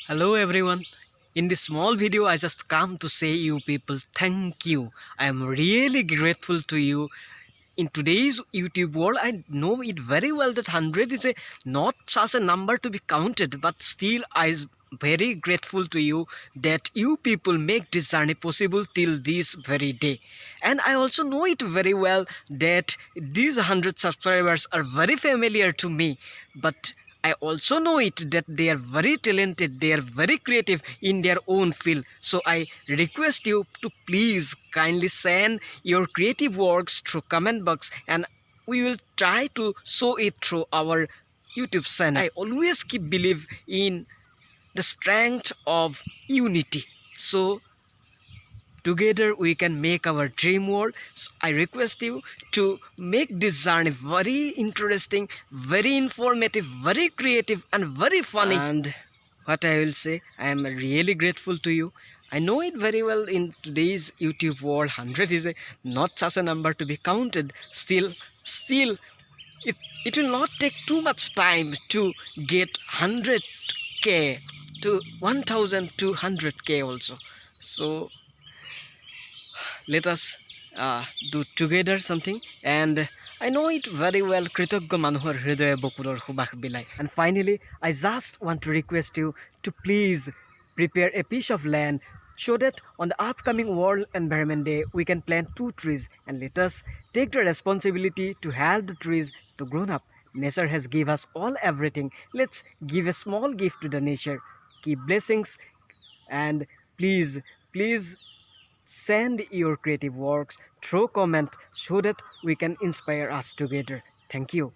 Hello everyone. In this small video, I just come to say you people thank you. I am really grateful to you. In today's YouTube world, I know it very well that 100 is not such a number to be counted, but still I am very grateful to you that you people make this journey possible till this very day. And I also know it very well that these 100 subscribers are very familiar to me, but I also know it that they are very talented, they are very creative in their own field. So I request you to please kindly send your creative works through comment box, and we will try to show it through our YouTube channel. I always keep believe in the strength of unity. So together we can make our dream world. So I request you to make this journey very interesting, very informative, very creative and very funny. And what I will say, I am really grateful to you. I know it very well. In today's YouTube world, 100 is not such a number to be counted. Still it will not take too much time to get 100k to 1200k also. So let us do together something. And I know it very well, kritogya manuhor hridoye bokuror hubak bilai. And finally, I just want to request you to please prepare a piece of land so that on the upcoming World Environment Day we can plant 2 trees, and let us take the responsibility to help the trees to grow up. Nature has given us all everything. Let's give a small gift to the nature. Keep blessings, and please send your creative works through comment so that we can inspire us together. Thank you.